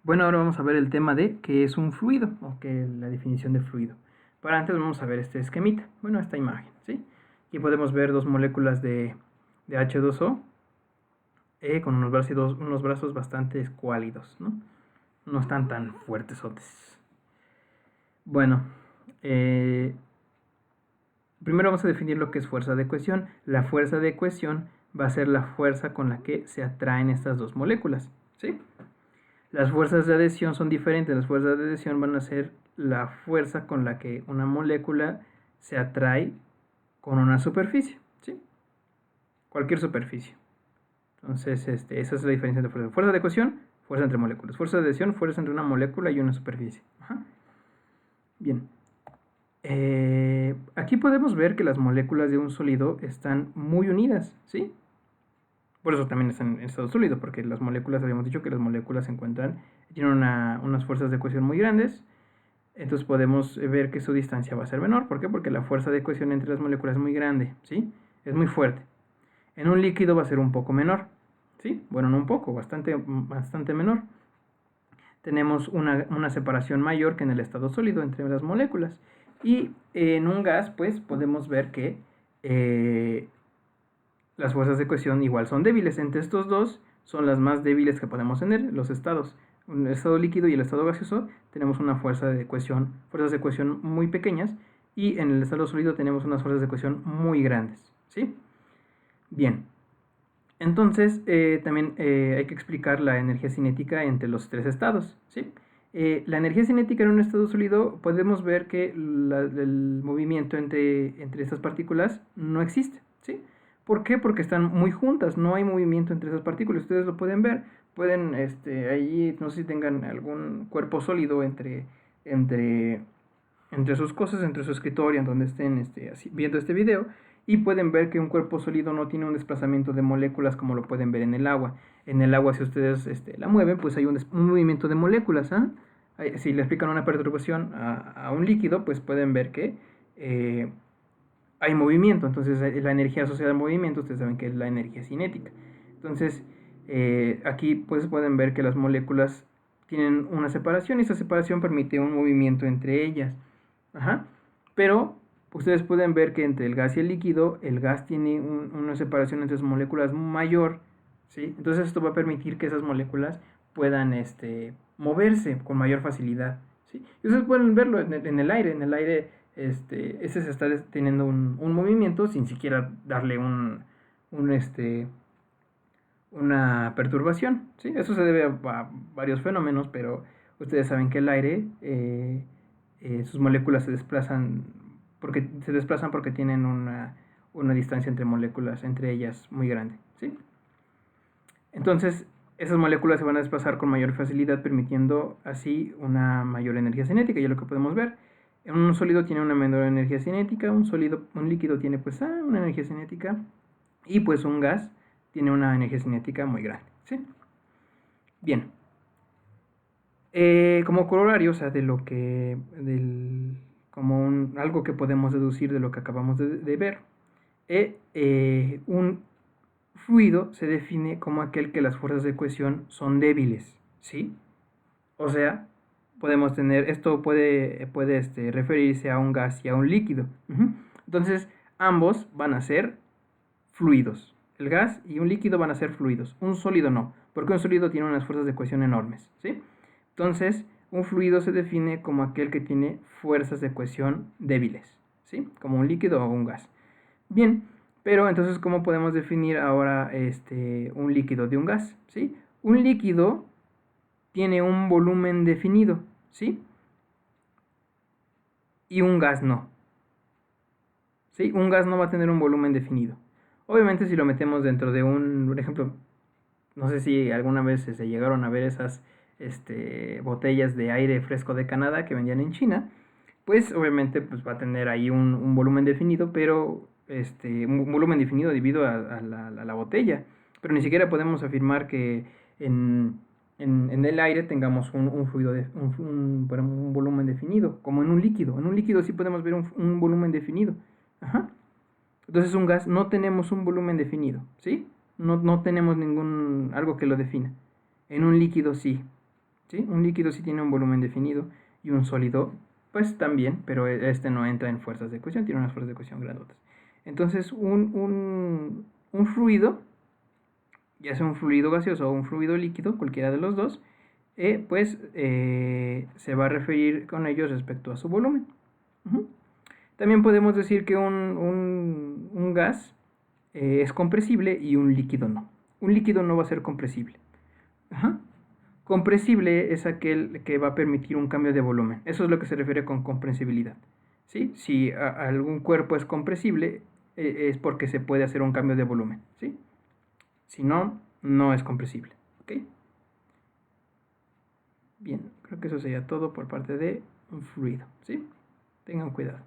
Bueno, ahora vamos a ver el tema de qué es un fluido, o que la definición de fluido. Pero antes vamos a ver este esquemita, bueno, esta imagen, ¿sí? Aquí podemos ver dos moléculas de H2O con unos brazos bastante escuálidos, ¿no? No están tan fuertesotes. Bueno, primero vamos a definir lo que es fuerza de cohesión. La fuerza de cohesión va a ser la fuerza con la que se atraen estas dos moléculas, ¿sí? Las fuerzas de adhesión son diferentes. Las fuerzas de adhesión van a ser la fuerza con la que una molécula se atrae con una superficie, ¿sí? Cualquier superficie. Entonces, esa es la diferencia entre fuerza. Fuerza de cohesión, fuerza entre moléculas. Fuerza de adhesión, fuerza entre una molécula y una superficie. Ajá. Bien. Aquí podemos ver que las moléculas de un sólido están muy unidas, ¿sí? Por eso también están en estado sólido, porque las moléculas, habíamos dicho que las moléculas se encuentran, tienen unas fuerzas de cohesión muy grandes, entonces podemos ver que su distancia va a ser menor. ¿Por qué? Porque la fuerza de cohesión entre las moléculas es muy grande, ¿sí? Es muy fuerte. En un líquido va a ser un poco menor, ¿sí? Bueno, no un poco, bastante menor. Tenemos una separación mayor que en el estado sólido entre las moléculas. Y en un gas, pues, podemos ver que las fuerzas de cohesión igual son débiles. Entre estos dos son las más débiles que podemos tener, los estados. En el estado líquido y el estado gaseoso tenemos fuerzas de cohesión muy pequeñas, y en el estado sólido tenemos unas fuerzas de cohesión muy grandes, ¿sí? Bien, entonces también hay que explicar la energía cinética entre los tres estados, ¿sí? La energía cinética en un estado sólido, podemos ver que el movimiento entre estas partículas no existe, ¿sí? ¿Por qué? Porque están muy juntas, no hay movimiento entre esas partículas. Ustedes lo pueden ver, pueden, ahí, no sé si tengan algún cuerpo sólido entre, entre sus cosas, entre su escritorio, en donde estén viendo este video, y pueden ver que un cuerpo sólido no tiene un desplazamiento de moléculas como lo pueden ver en el agua. En el agua, si ustedes la mueven, pues hay un movimiento de moléculas, ¿eh? Si le explican una perturbación a un líquido, pues pueden ver que hay movimiento. Entonces la energía asociada al movimiento, ustedes saben que es la energía cinética. Entonces aquí pues pueden ver que las moléculas tienen una separación, y esa separación permite un movimiento entre ellas. Ajá. Pero ustedes pueden ver que entre el gas y el líquido, el gas tiene una separación entre sus moléculas mayor, ¿sí? Entonces esto va a permitir que esas moléculas puedan moverse con mayor facilidad, ¿sí? Y ustedes pueden verlo en el aire. En el aire se está teniendo un movimiento sin siquiera darle una perturbación, ¿sí? Eso se debe a varios fenómenos, pero ustedes saben que el aire, sus moléculas se desplazan porque tienen una distancia entre moléculas, entre ellas, muy grande, ¿sí? Entonces, esas moléculas se van a desplazar con mayor facilidad, permitiendo así una mayor energía cinética, ya lo que podemos ver. Un sólido tiene una menor energía cinética, un líquido tiene pues una energía cinética, y pues un gas tiene una energía cinética muy grande, ¿sí? Bien. Como corolario, o sea, como algo que podemos deducir de lo que acabamos de ver, un fluido se define como aquel que las fuerzas de cohesión son débiles, ¿sí? O sea, podemos tener, esto puede referirse a un gas y a un líquido. Entonces, ambos van a ser fluidos. El gas y un líquido van a ser fluidos. Un sólido no, porque un sólido tiene unas fuerzas de cohesión enormes, ¿sí? Entonces, un fluido se define como aquel que tiene fuerzas de cohesión débiles, ¿sí? Como un líquido o un gas. Bien, pero entonces, ¿cómo podemos definir ahora un líquido de un gas? ¿Sí? Un líquido tiene un volumen definido, ¿sí? Y un gas no. ¿Sí? Un gas no va a tener un volumen definido. Obviamente, si lo metemos dentro de por ejemplo, no sé si alguna vez se llegaron a ver esas botellas de aire fresco de Canadá que vendían en China, pues obviamente pues va a tener ahí un volumen definido, pero un volumen definido debido a la botella. Pero ni siquiera podemos afirmar que en el aire tengamos un fluido, un volumen definido, como en un líquido. En un líquido sí podemos ver un volumen definido. Ajá. Entonces un gas no tenemos un volumen definido, ¿sí? No tenemos algo que lo defina. En un líquido sí, ¿sí? Un líquido sí tiene un volumen definido y un sólido pues también, pero este no entra en fuerzas de cohesión, tiene unas fuerzas de cohesión grandotas. Entonces un fluido, ya sea un fluido gaseoso o un fluido líquido, cualquiera de los dos, se va a referir con ellos respecto a su volumen. También podemos decir que un gas es compresible y un líquido no. Un líquido no va a ser compresible. Ajá. Compresible es aquel que va a permitir un cambio de volumen. Eso es lo que se refiere con compresibilidad. ¿Sí? Si algún cuerpo es compresible, es porque se puede hacer un cambio de volumen. ¿Sí? Si no, no es compresible. ¿Ok? Bien, creo que eso sería todo por parte de un fluido. ¿Sí? Tengan cuidado.